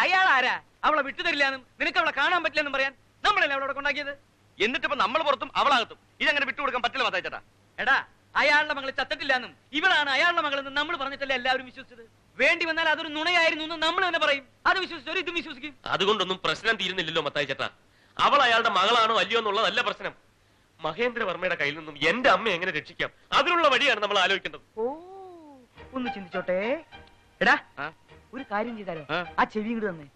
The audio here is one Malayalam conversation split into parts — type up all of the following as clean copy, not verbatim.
അയാൾ ആരാ? അവളെ വിട്ടുതരില്ലാന്നും നിനക്ക് അവളെ കാണാൻ പറ്റില്ലെന്നും പറയാൻ നമ്മളല്ലേ അവളോടെ കൊണ്ടാക്കിയത്? എന്നിട്ടിപ്പോ നമ്മൾ പുറത്തും അവളാകത്തും. ഇതങ്ങനെ വിട്ടുകൊടുക്കാൻ പറ്റില്ല മത്തായി ചേട്ടാ. എടാ, അയാളുടെ മകള് ചത്തിട്ടില്ലാന്നും ഇവളാണ് അയാളുടെ മകളെന്ന് നമ്മൾ പറഞ്ഞിട്ടല്ലേ എല്ലാവരും വിശ്വസിച്ചത്. വേണ്ടി വന്നാൽ അതൊരു നുണയായിരുന്നു എന്ന് നമ്മൾ തന്നെ പറയും. അത് വിശ്വസിച്ചവർ ഇതും വിശ്വസിക്കും. അതുകൊണ്ടൊന്നും പ്രശ്നം തീരുന്നില്ലല്ലോ മത്തായി ചേട്ടാ. അവൾ അയാളുടെ മകളാണോ അല്ലയോ എന്നുള്ളതല്ല പ്രശ്നം. മഹേന്ദ്രവർമ്മയുടെ കയ്യിൽ നിന്നും എന്റെ അമ്മ എങ്ങനെ രക്ഷിക്കാം, അതിനുള്ള വഴിയാണ് നമ്മൾ ആലോചിക്കേണ്ടത്. ഓ, ഒന്ന് ചിന്തിച്ചോട്ടെ. എടാ, ഒരു കാര്യം ചെയ്താലോ? ആ ചെവി ഇങ്ങോട്ട് തന്നെ.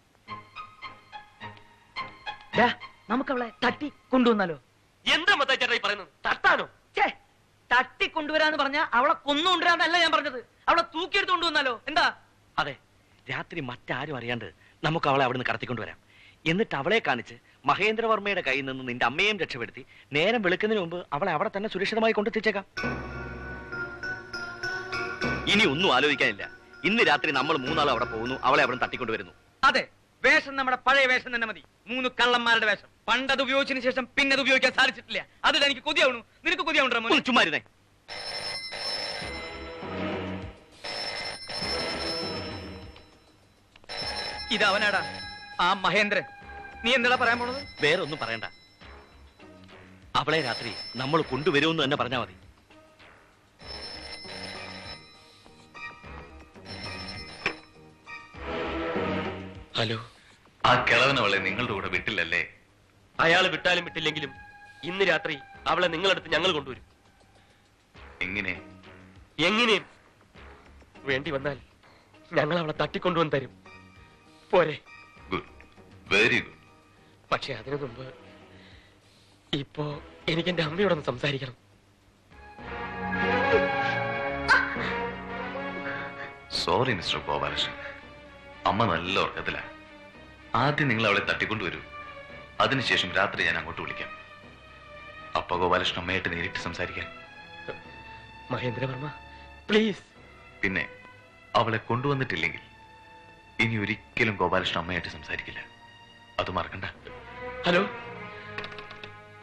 നമുക്ക് അവളെ തട്ടി കൊണ്ടുവന്നാലോ? എന്താ മത്തായി ചേട്ടാ ഈ പറയുന്നത്? തട്ടാനോ? തട്ടി കൊണ്ടുവരാന്ന് പറഞ്ഞാ അവളെ കൊന്നുകൊണ്ടുവരാന്നല്ല ഞാൻ പറഞ്ഞത്. അവളെ തൂക്കിയെടുത്ത് കൊണ്ടുവന്നാലോ? എന്താ? അതെ, രാത്രി മറ്റാരും അറിയാണ്ട് നമുക്ക് അവളെ അവിടുന്ന് കടത്തിക്കൊണ്ടുവരാം. എന്നിട്ട് അവളെ കാണിച്ച് മഹേന്ദ്രവർമ്മയുടെ കയ്യിൽ നിന്ന് നിന്റെ അമ്മയും രക്ഷപ്പെടുത്തി നേരം വെളുക്കുന്നതിന് മുമ്പ് അവളെ അവിടെ തന്നെ സുരക്ഷിതമായി കൊണ്ടെത്തിച്ചേക്കാം. ഇനി ഒന്നും ആലോചിക്കാനില്ല. ഇന്ന് രാത്രി നമ്മൾ മൂന്നാളും അവിടെ പോകുന്നു, അവളെ അവിടെ തട്ടിക്കൊണ്ടുവരുന്നു. അതെ, വേഷം നമ്മുടെ പഴയ വേഷം തന്നെ മതി. 3 കള്ളന്മാരുടെ വേഷം. പണ്ടത് ഉപയോഗിച്ചതിന് ശേഷം പിന്നെ അത് ഉപയോഗിക്കാൻ സാധിച്ചിട്ടില്ല. അതിൽ എനിക്ക് കൊതിയാവണു. നിനക്ക് കൊതിയാവുണ്ടോ? ചുമ്മാരുന്നേ. ഇതവനാടാ, ആ മഹേന്ദ്രൻ. നീ എന്താ പറയാൻ പോണത്? വേറെ ഒന്നും പറയണ്ട. അവളെ രാത്രി നമ്മൾ കൊണ്ടുവരുമെന്ന് തന്നെ പറഞ്ഞാൽ മതി. ഹലോ, ആ കിളവനവളെ നിങ്ങളുടെ കൂടെ വിട്ടില്ലല്ലേ? അയാൾ വിട്ടാലും വിട്ടില്ലെങ്കിലും ഇന്ന് രാത്രി അവളെ നിങ്ങളടുത്ത് ഞങ്ങൾ കൊണ്ടുവരും. എങ്ങനെയും വേണ്ടി വന്നാൽ ഞങ്ങൾ അവളെ തട്ടിക്കൊണ്ടുവന്ന് തരും. പോരെ? Good, very good. പക്ഷെ അതിനു മുമ്പ് ഇപ്പോ എനിക്ക് എന്റെ അമ്മയോടൊന്ന് സംസാരിക്കണം. സോറി മിസ്റ്റർ ഗോപാലകൃഷ്ണൻ, അമ്മ നല്ല ഉറക്കത്തിലാണ്. ആദ്യം നിങ്ങൾ അവളെ തട്ടിക്കൊണ്ടുവരൂ, അതിനുശേഷം രാത്രി ഞാൻ അങ്ങോട്ട് വിളിക്കാം. അപ്പ ഗോപാലകൃഷ്ണൻ അമ്മയായിട്ട് നേരിട്ട് സംസാരിക്കാൻ. മഹേന്ദ്രവർമ്മ പ്ലീസ്. പിന്നെ അവളെ കൊണ്ടുവന്നിട്ടില്ലെങ്കിൽ ഇനി ഒരിക്കലും ഗോപാലകൃഷ്ണൻ അമ്മയായിട്ട് സംസാരിക്കില്ല. അത് മറക്കണ്ട. ഹലോ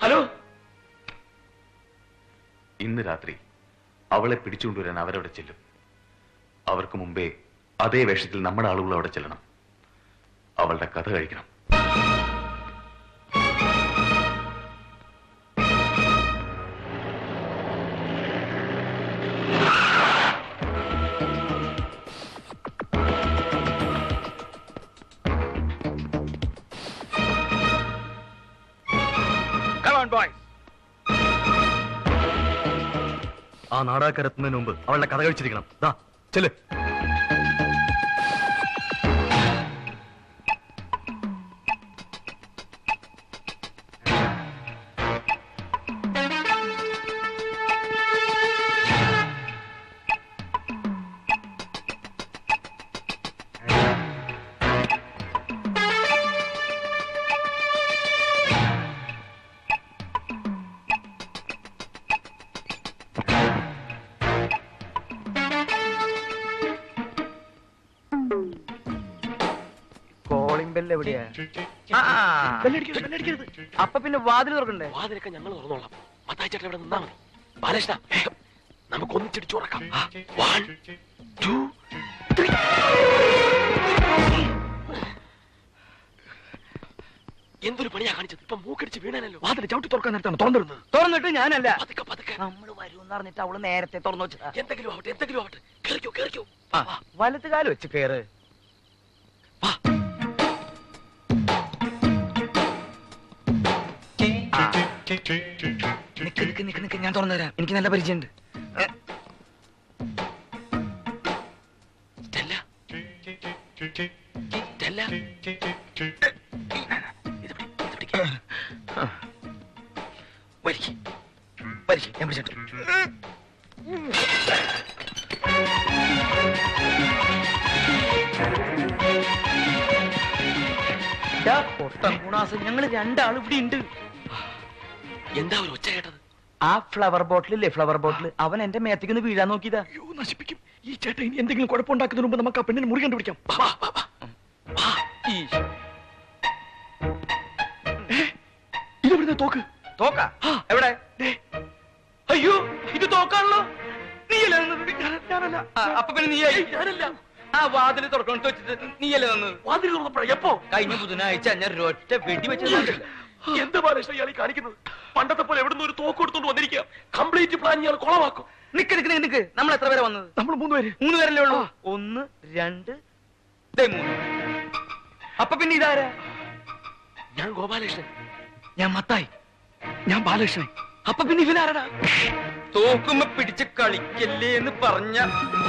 ഹലോ, ഇന്ന് രാത്രി അവളെ പിടിച്ചുകൊണ്ടുവരാൻ അവരവിടെ ചെല്ലും. അവർക്ക് മുമ്പേ അതേ വേഷത്തിൽ നമ്മുടെ ആളുകൾ അവിടെ ചെല്ലണം. അവളുടെ കഥ കഴിക്കണം. ആ നാടകരത്തുന്നതിന് മുമ്പ് അവളുടെ കഥ കഴിച്ചിരിക്കണം. ദാ ചെല്. അപ്പൊ പിന്നെ വാതിൽ തുറക്കണ്ടേ? വാതിലൊക്കെ ഞങ്ങൾ തുറന്നോളാം. മത്തായി ചേട്ടൻ ഇവിടെ നിന്നാ മതി. ബാലകൃഷ്ണ, നമുക്ക് ഒന്നിച്ചിടിച്ചു തുറക്കാം. 1 2 3. എന്തൊരു പണിയാ കാണിച്ചത്? ഇപ്പൊ മൂക്കടിച്ച് വീണാനല്ലോ. വാതിൽ ചവിട്ടി തുറക്കാൻ നേരത്താണ് തുറന്നിരുന്നത്. തുറന്നിട്ട് ഞാനല്ല. പതുക്കെ നമ്മൾ വരൂന്ന് പറഞ്ഞിട്ട് അവള് നേരത്തെ തുറന്നു വെച്ചതാ. എന്തെങ്കിലും ആവട്ടെ. കേറിക്കോ. വലത്ത് കാല് വെച്ച് കേറ്. നിക്ക്, ഞാൻ തുറന്നു തരാം. എനിക്ക് നല്ല പരിചയമുണ്ട്. ഞാൻ പിടിച്ചിട്ടു. ഞങ്ങള് 2 ആൾ ഇവിടെ ഉണ്ട്. എന്താ ഒരു ഒച്ച കേട്ടത്? ആ ഫ്ലവർ ബോട്ടിലില്ലേ, ഫ്ലവർ ബോട്ടിൽ, അവൻ എന്റെ മേത്തേക്ക് വീഴാൻ നോക്കിയതാ. നശിപ്പിക്കും ഈ ചേട്ടൻ. ഇനി എന്തെങ്കിലും കുഴപ്പമുണ്ടാക്കുന്നതിന് മുമ്പ് നമുക്ക് ആ പെണ്ണിനെ മുറി കണ്ടുപിടിക്കാം. ഇതെവിടുന്ന തോക്ക്? തോക്ക എവിടെ? അയ്യോ, ഇത് തോക്കാണല്ലോ. നീയല്ല. അപ്പൊ പിന്നെ നീയായി. ഞാനല്ല. ആ വാതിൽ തുറക്കണത്ത് വെച്ചിട്ട് നീയല്ലേ തന്നത്? വാതിൽ തുറന്നപ്പോഴാ? എപ്പോ? കഴിഞ്ഞ ബുധനാഴ്ച ഞാൻ ഒരൊറ്റ വെടി വെച്ചില്ല. എന്ത് ബാലകൃഷ്ണ ഇയാൾ കാണിക്കുന്നത്? പണ്ടത്തെ പോലെ എവിടുന്ന് ഒരു തോക്ക് കൊടുത്തോണ്ട് വന്നിരിക്കുക. കംപ്ലീറ്റ് പ്ലാൻ ഇയാൾ കൊളവാക്കും. നിക്ക്. നമ്മൾ എത്ര പേരെ വന്നത്? നമ്മൾ 3 പേര്. 3 പേരല്ലേ ഉള്ളൂ. 1 2 3. അപ്പൊ പിന്നെ ഇതാരാ? ഞാൻ ഗോപാലകൃഷ്ണൻ. ഞാൻ മത്തായി. ഞാൻ ബാലകൃഷ്ണൻ. അപ്പൊ പിന്നെ ഇവനാരടാ? തോക്കുമ്പോ പിടിച്ച് കളിക്കല്ലേ എന്ന് പറഞ്ഞ.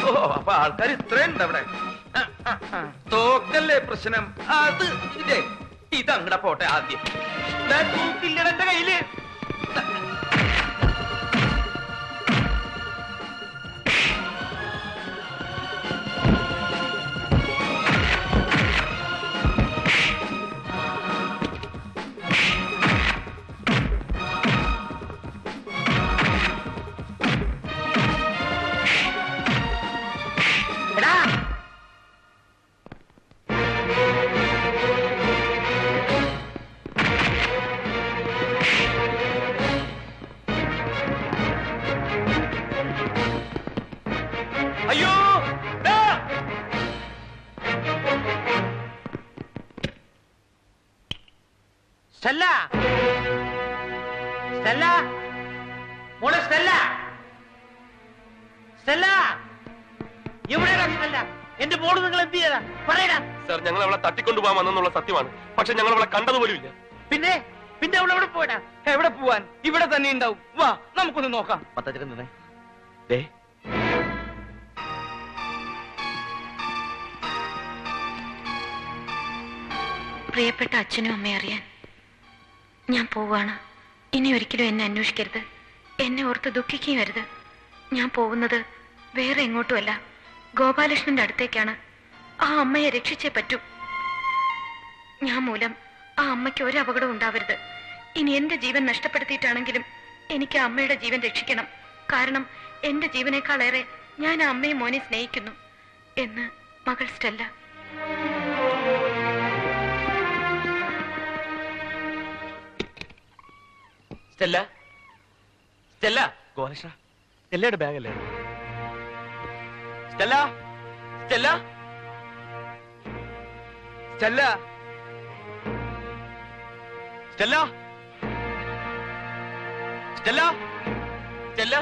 ഓ, അപ്പൊ ആൾക്കാർ ഇത്രയുണ്ട് അവിടെ. തോക്കല്ലേ പ്രശ്നം? അത് ഇതങ്ങട പോട്ടെ. ആദ്യം തൂക്കില്ലട എന്റെ കയ്യില്. അയ്യോ, സ്റ്റെല്ല, സ്റ്റെല്ല, മോളെ സ്റ്റെല്ല, സ്റ്റെല്ല, എവിടെയാ സ്റ്റെല്ല? എന്റെ മോള് നിങ്ങൾ എന്ത് ചെയ്താ പറയടാ. സാർ, ഞങ്ങൾ അവളെ തട്ടിക്കൊണ്ടുപോകാൻ വന്നെന്നുള്ള സത്യമാണ്. പക്ഷെ ഞങ്ങൾ അവളെ കണ്ടതുപോലും ഇല്ല. പിന്നെ അവൾ എവിടെ പോയടാ? എവിടെ പോവാൻ? ഇവിടെ തന്നെ ഉണ്ടാവും. വാ, നമുക്കൊന്ന് നോക്കാം. മത്താച്ചേട്ടൻ നിന്നേ. ദേ, പ്രിയപ്പെട്ട അച്ഛനും അമ്മയും അറിയാൻ ഞാൻ പോവാണ്. ഇനി ഒരിക്കലും എന്നെ അന്വേഷിക്കരുത്. എന്നെ ഓർത്ത് ദുഃഖിക്കുകയും വരുത്. ഞാൻ പോകുന്നത് വേറെ എങ്ങോട്ടുമല്ല, ഗോപാലകൃഷ്ണന്റെ അടുത്തേക്കാണ്. ആ അമ്മയെ രക്ഷിച്ചേ പറ്റൂ. ഞാൻ മൂലം ആ അമ്മയ്ക്ക് ഒരു അപകടം ഉണ്ടാവരുത്. ഇനി എന്റെ ജീവൻ നഷ്ടപ്പെടുത്തിയിട്ടാണെങ്കിലും എനിക്ക് ആ അമ്മയുടെ ജീവൻ രക്ഷിക്കണം. കാരണം എന്റെ ജീവനേക്കാളേറെ ഞാൻ ആ അമ്മയും മോനെ സ്നേഹിക്കുന്നു എന്ന് മകൾ സ്റ്റെല്ല. സ്റ്റെല്ല, സ്റ്റെല്ല, ഗോപാലകൃഷ്ണ, സ്റ്റെല്ലയുടെ ബാഗല്ലേ? Stella, Stella, Stella, Stella, Stella, Stella,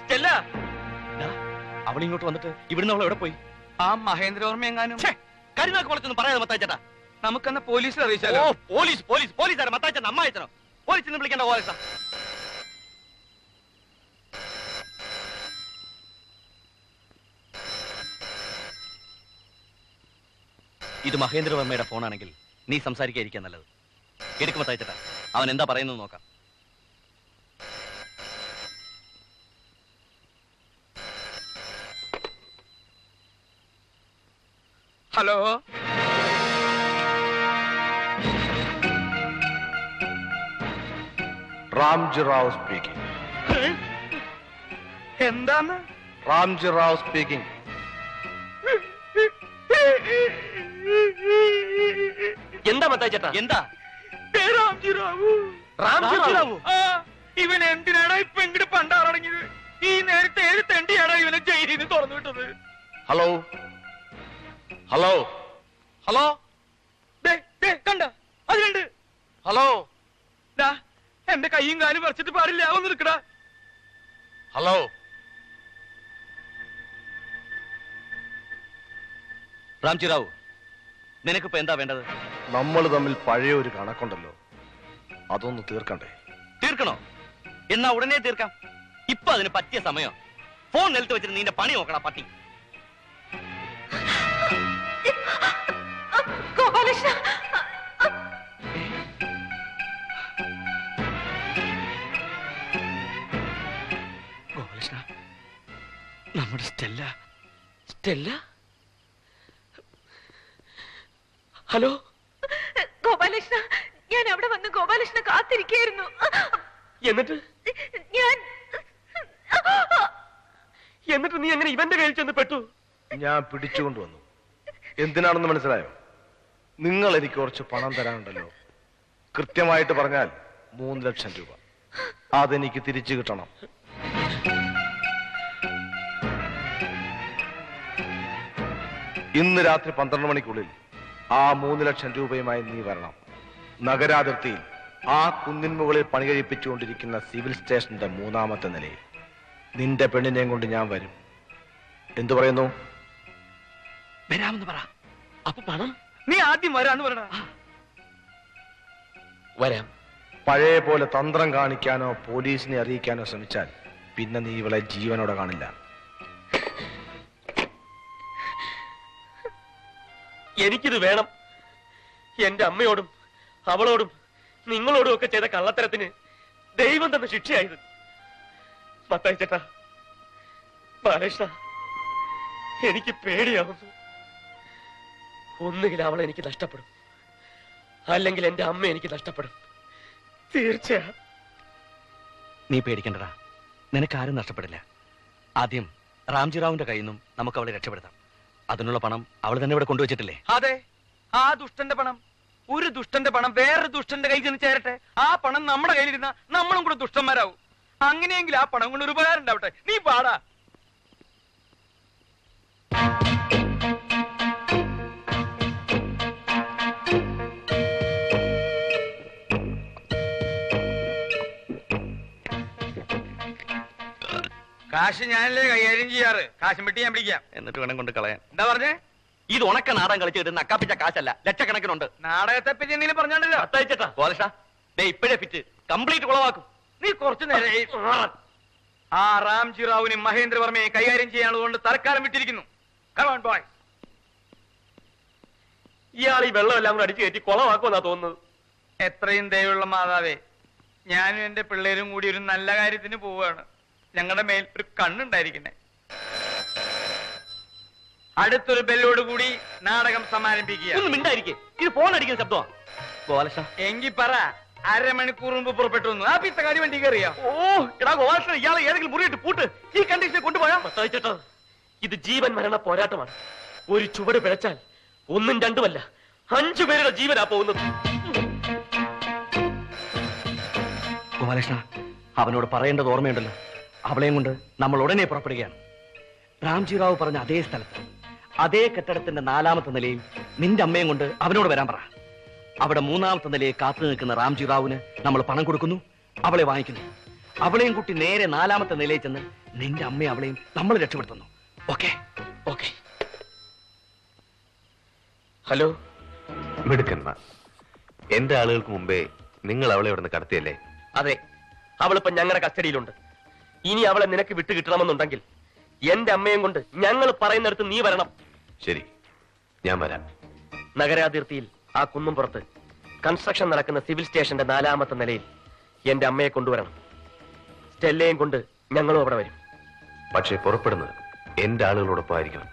Stella. അവളിങ്ങോട്ട് വന്നിട്ട് ഇവിടുന്ന് അവൾ എവിടെ പോയി? ആ മഹേന്ദ്രവർമ്മ എങ്ങാനും. കരുനാക്ക് വളച്ചൊന്നും പറയാതെ മത്താച്ചേട്ടാ. നമുക്കെന്നാ പോലീസിൽ അറിയിച്ചാലോ? ഓ, പോലീസ് ആരാ? മത്താച്ചൻ അമ്മ അയച്ചനോ? പോലീസിനെ വിളിക്കേണ്ട ഗോപാലകൃഷ്ണ. ഇത് മഹേന്ദ്രവർമ്മയുടെ ഫോണാണെങ്കിൽ നീ സംസാരിക്കാതിരിക്കാൻ നല്ലത്. എടുക്കും മത്താച്ചേട്ടാ, അവൻ എന്താ പറയുന്നത് നോക്കാം. Hello, Ramji Rao speaking. എന്താണ്? Ramji Rao speaking. എന്താ മത്തായി ചേട്ടാ? എന്താ? രാംജി റാവു. റാംജി റാവു? ആ, ഇവൻ എന്തിനാടാ ഇപ്പൊ ഇങ്ങോട്ട് പണ്ടാറടങ്ങിയത്? ഈ നേരത്തെ ഏത് തെണ്ടിയാടാ ഇവനെ ജയിലിൽ നിന്ന് തുറന്നു വിട്ടത്? Hello? Hello? Hello? കണ്ട അതിലുണ്ട്. Hello? എന്റെ കൈയും കാലും പറിച്ചിട്ട് പാടില്ല. ഒന്ന് നിൽക്കടാ. Hello? രാംജി റാവു, നിനക്കിപ്പോ എന്താ വേണ്ടത്? നമ്മൾ തമ്മിൽ പഴയ ഒരു കണക്കുണ്ടല്ലോ, അതൊന്ന് തീർക്കണ്ടേ? തീർക്കണോ? എന്നാ ഉടനെ തീർക്കാം. ഇപ്പൊ അതിന് പറ്റിയ സമയം. ഫോൺ നിലത്ത് വെച്ചിട്ട് നിന്റെ പണി നോക്കണ പട്ടി. ഗോപാലകൃഷ്ണ, ഗോപാലകൃഷ്ണ, നമ്മുടെ സ്റ്റെല്ല. സ്റ്റെല്ല? ഹലോ ഗോപാലകൃഷ്ണ, ഞാൻ അവിടെ വന്ന് ഗോപാലകൃഷ്ണ കാത്തിരിക്കുകയായിരുന്നു. എന്നിട്ട് നീ എങ്ങനെ ഇവന്റെ കയ്യിൽ ചെന്ന് പെട്ടു? ഞാൻ പിടിച്ചുകൊണ്ടുവന്നു. എന്തിനാണെന്ന് മനസ്സിലായോ? നിങ്ങൾ എനിക്ക് കുറച്ച് പണം തരാനുണ്ടല്ലോ. കൃത്യമായിട്ട് പറഞ്ഞാൽ 3 ലക്ഷം രൂപ. അതെനിക്ക് തിരിച്ചു കിട്ടണം. ഇന്ന് രാത്രി 12 മണിക്കുള്ളിൽ ആ 3 ലക്ഷം രൂപയുമായി നീ വരണം. നഗരാതിർത്തിയിൽ ആ കുന്നിൻ മുകളിൽ പണി കഴിപ്പിച്ചുകൊണ്ടിരിക്കുന്ന സിവിൽ സ്റ്റേഷന്റെ 3ാമത്തെ നിലയിൽ നിന്റെ പെണ്ണിനെയും കൊണ്ട് ഞാൻ വരും. എന്തു പറയുന്നു? വരാമെന്ന് പറ. അപ്പൊ പണം? നീ ആദ്യം വരാന്ന് പറയണ. വരാം. പഴയ പോലെ തന്ത്രം കാണിക്കാനോ പോലീസിനെ അറിയിക്കാനോ ശ്രമിച്ചാൽ പിന്നെ നീ ഇവളെ ജീവനോടെ കാണില്ല. എനിക്കിത് വേണം. എന്റെ അമ്മയോടും അവളോടും നിങ്ങളോടും ഒക്കെ ചെയ്ത കള്ളത്തരത്തിന് ദൈവം തന്ന ശിക്ഷയായത്. മത്തായി ചേട്ടാ, ബാലകൃഷ്ണ, എനിക്ക് പേടിയാവുന്നു. ഒന്നുകിൽ അവളെ എനിക്ക് നഷ്ടപ്പെടും, അല്ലെങ്കിൽ എന്റെ അമ്മ എനിക്ക് നഷ്ടപ്പെടും. തീർച്ചയാ. നീ പേടിക്കണ്ടടാ, നിനക്കാരും നഷ്ടപ്പെടില്ല. ആദ്യം റാംജിറാവുന്റെ കയ്യിൽ നിന്നും നമുക്ക് അവളെ രക്ഷപ്പെടുത്താം. അതിനുള്ള പണം അവൾ തന്നെ ഇവിടെ കൊണ്ടുവച്ചിട്ടില്ലേ? അതെ, ആ ദുഷ്ടന്റെ പണം. ഒരു ദുഷ്ടന്റെ പണം വേറൊരു ദുഷ്ടന്റെ കയ്യിൽ ചെന്ന് ചേരട്ടെ. ആ പണം നമ്മുടെ കയ്യിലിരുന്ന നമ്മളും കൂടെ ദുഷ്ടന്മാരാവും. അങ്ങനെയെങ്കിൽ ആ പണം കൊണ്ട് ഒരു ഉപകാരം ഉണ്ടാവട്ടെ. നീ പാടാ. കാശ് ഞാനല്ലേ കൈകാര്യം ചെയ്യാറ്. കാശും വെട്ടി ഞാൻ പിടിക്കാം. എന്നിട്ട് വേണം കൊണ്ട് കളയാൻ. എന്താ പറഞ്ഞേ? ഇത് ഉണക്ക നാടകം കളിച്ചിട്ട് നക്കാപ്പിച്ച കാശല്ല, ലക്ഷക്കണക്കിനുണ്ട്. നാടകത്തെ പറ്റി എന്തെങ്കിലും പറഞ്ഞോണ്ടല്ലോ. മത്തായി ചേട്ടാ, ഗോലക്ഷ ദേ ഇപ്പോഴേ ഫിറ്റ് കംപ്ലീറ്റ് കുളവാക്കും. നീ കുറച്ചു നേരം ആ റാംജി റാവുവിനും മഹേന്ദ്രവർമ്മയെ കൈകാര്യം ചെയ്യാനുള്ളതുകൊണ്ട് തൽക്കാലം വിട്ടിരിക്കുന്നു. Come on, boys. ഇയാൾ ഈ വെള്ളമെല്ലാം കൂടെ അടിച്ചു കയറ്റി കുളമാക്കുമെന്നാ തോന്നുന്നത്. എത്രയും ദയവുള്ള മാതാവേ, ഞാനും എന്റെ പിള്ളേരും കൂടി ഒരു നല്ല കാര്യത്തിന് പോവുകയാണ്. ഞങ്ങളുടെ മേൽ ഒരു കണ്ണുണ്ടായിരിക്കണേ. അടുത്തൊരു ബെല്ലോട് കൂടി നാടകം സമാരംഭിക്കുക. ഒന്നും മിണ്ടായിരിക്കേ, ഇത് ഫോൺ അടിക്കുന്ന ശബ്ദമാ. ഗോലക്ഷ എങ്കി പറ, അരമണിക്കൂർ മുമ്പ് പുറപ്പെട്ടു വന്നു. ആ പിത്തക്കാരി വണ്ടി കയറിയാ? ഓ എടാ ഗോലക്ഷ, ഇയാളെ ഏതെങ്കിലും മുറിയിട്ട് പൂട്ട്. ഈ കണ്ടീഷനെ കൊണ്ടുപോയാ മത്തായി ചേട്ടാ, ഇത് ജീവൻ മരണ പോരാട്ടമാണ്. ഒരു ചുവട് പിഴച്ചാൽ 1ഉം 2ഉമല്ല 5 പേരുടെ ജീവനാ പോകുന്നത്. ഗോപാലകൃഷ്ണ, അവനോട് പറയേണ്ടത് ഓർമ്മയുണ്ടല്ലോ. അവളെയും കൊണ്ട് നമ്മൾ ഉടനെ പുറപ്പെടുകയാണ്. റാംജി റാവു പറഞ്ഞ അതേ സ്ഥലത്ത്, അതേ കെട്ടിടത്തിന്റെ 4ാമത്തെ നിലയിൽ നിന്റെ അമ്മയും കൊണ്ട് അവനോട് വരാൻ പറ. അവിടെ 3ാമത്തെ നിലയിൽ കാത്തു നിൽക്കുന്ന റാംജി റാവുന് നമ്മൾ പണം കൊടുക്കുന്നു, അവളെ വാങ്ങിക്കുന്നു. അവളെയും കുട്ടി നേരെ 4ാമത്തെ നിലയിൽ ചെന്ന് നിന്റെ അമ്മയും അവളെയും നമ്മൾ രക്ഷപ്പെടുത്തുന്നു. ഓക്കെ? ഓക്കെ. ഹലോ മിടുക്കന്മാർ, എന്റെ ആളുകൾക്ക് മുമ്പേ നിങ്ങൾ അവളെ ഇവിടുന്ന് കടത്തിയല്ലേ? അതെ, അവളിപ്പോ ഞങ്ങളുടെ കസ്റ്റഡിയിലുണ്ട്. ഇനി അവളെ നിനക്ക് വിട്ടു കിട്ടണമെന്നുണ്ടെങ്കിൽ എന്റെ അമ്മയും കൊണ്ട് ഞങ്ങൾ പറയുന്നിടത്ത് നീ വരണം. ശരി, ഞാൻ വരാം. നഗരാതിർത്തിയിൽ ആ കുന്നുംപുറത്ത് കൺസ്ട്രക്ഷൻ നടക്കുന്ന സിവിൽ സ്റ്റേഷന്റെ 4ാമത്തെ നിലയിൽ എന്റെ അമ്മയെ കൊണ്ടുവരണം. സ്റ്റെല്ലയും കൊണ്ട് ഞങ്ങളും അവിടെ വരും. പക്ഷേ പുറപ്പെടുന്നത് എന്റെ ആളുകളോടൊപ്പം ആയിരിക്കണം.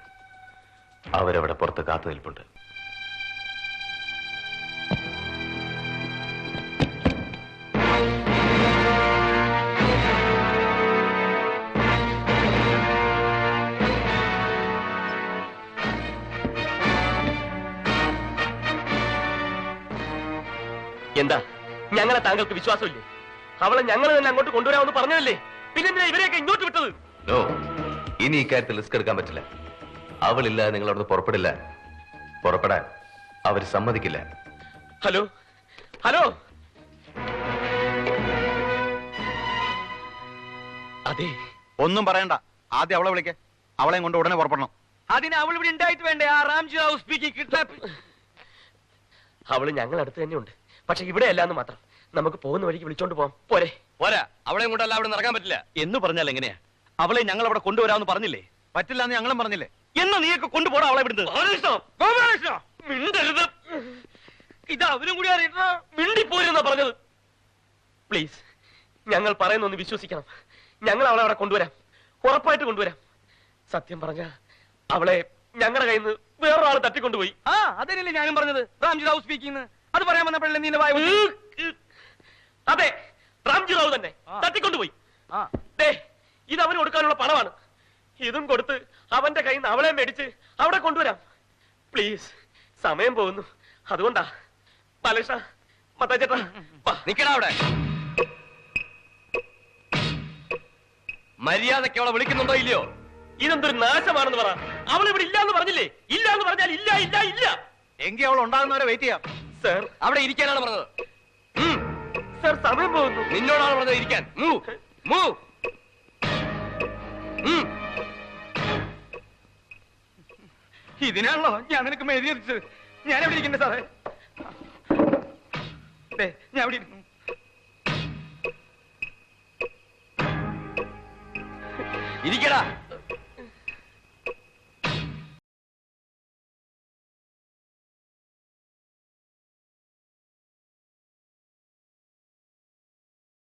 അവരവിടെ പുറത്ത് കാത്തു നിൽപ്പുണ്ട്. എന്താ, ഞങ്ങളെ താങ്കൾക്ക് വിശ്വാസമില്ലേ? അവളെ ഞങ്ങൾ തന്നെ അങ്ങോട്ട് കൊണ്ടുവരാമെന്ന് പറഞ്ഞതല്ലേ? പിന്നെന്തിനാ ഇവരെയൊക്കെ ഇങ്ങോട്ട് വിട്ടത്? നോ, ഇനി ഇക്കാര്യത്തിൽ റിസ്ക് എടുക്കാൻ പറ്റില്ല. അവളില്ലാതെ നിങ്ങൾ അവിടുന്ന് പുറപ്പെടില്ല. പുറപ്പെടാൻ അവർ സമ്മതിക്കില്ല. ഹലോ ഹലോ, അതെ, ഒന്നും പറയണ്ട. ആദ്യം അവളെ വിളിക്കേ. അവളെയും കൊണ്ട് ഉടനെ പുറപ്പെടണം. അതിന് അവൾ ഇവിടെ ഉണ്ടായിട്ട് വേണ്ടേ? ആ റാംജി റാവു സ്പീക്കിംഗ് കിഡ്നാപ്പ്. അവള് ഞങ്ങൾ അടുത്ത് തന്നെയുണ്ട്. പക്ഷെ ഇവിടെ അല്ലാന്ന് മാത്രം. നമുക്ക് പോകുന്ന വഴിക്ക് വിളിച്ചോണ്ട് പോവാം. പോരെ? പോരാ, അവളെയും കൊണ്ടല്ല അവിടെ നടക്കാൻ പറ്റില്ല. എന്ന് പറഞ്ഞാൽ എങ്ങനെയാ? അവളെ ഞങ്ങൾ അവിടെ കൊണ്ടുവരാമെന്ന് പറഞ്ഞില്ലേ? പറ്റില്ല എന്ന് ഞങ്ങളും പറഞ്ഞില്ലേ? എന്നാ നീയൊക്കെ കൊണ്ടുപോടാ അവളെ ഇവിടുന്ന്. മിണ്ടരുത്. ഇത് അവരും കൂടി അറിയണോ? മിണ്ടിപ്പോരുന്നാ പറഞ്ഞത്. പ്ലീസ്, ഞങ്ങൾ പറയുന്നൊന്ന് വിശ്വസിക്കണം. ഞങ്ങൾ അവളെ അവിടെ കൊണ്ടുവരാം, ഉറപ്പായിട്ട് കൊണ്ടുവരാം. സത്യം പറഞ്ഞ അവളെ ഞങ്ങളുടെ കയ്യിൽ നിന്ന് വേറൊരാൾ തട്ടിക്കൊണ്ടുപോയി. ആ അതന്നെയല്ലേ ഞാനും പറഞ്ഞത്, റാംജി റാവു സ്പീക്കിംഗ്. അത് പറയാൻ വന്നപ്പോഴല്ലേ നീ വായ പൊത്തി? അതെ, റാംജി റാവു തന്നെ തട്ടിക്കൊണ്ടുപോയി. ആ ദേ, ഇത് അവന് കൊടുക്കാനുള്ള പണമാണ്. ഇതും കൊടുത്ത് അവന്റെ കയ്യിൽ നിന്ന് അവളെ മേടിച്ച് അവിടെ കൊണ്ടുവരാം. പ്ലീസ്, സമയം പോകുന്നു. അതുകൊണ്ടാ. ബാലകൃഷ്ണ, മത്താച്ചേട്ടാ, നിക്കടാ അവിടെ. മര്യാദയ്ക്ക് അവളെ വിളിക്കുന്നുണ്ടോ ഇല്ലയോ? ഇതെന്തൊരു നാശമാണെന്ന് പറ. അവൾ ഇവിടെ ഇല്ല എന്ന് പറഞ്ഞില്ലേ? ഇല്ല എന്ന് പറഞ്ഞാൽ ഇല്ല ഇല്ല ഇല്ല. എങ്കിൽ അവൾ ഉണ്ടാകുന്നവരെ വെയിറ്റ് ചെയ്യാം. സർ, അവിടെ ഇരിക്കാനാണ് പറഞ്ഞത്. സർ സമയം പോകുന്നു. നിന്നോടാണ് പറഞ്ഞത് ഇരിക്കാൻ. മൂവ്. ഇതിനാണല്ലോ ഞാൻ നിനക്ക് മെഴുതി എത്തിച്ചത്. ഞാൻ എവിടെ ഇരിക്കണ്ടേ സാറേ? ഞാൻ എവിടെ ഇരിക്കുന്നു? ഇരിക്കടാ.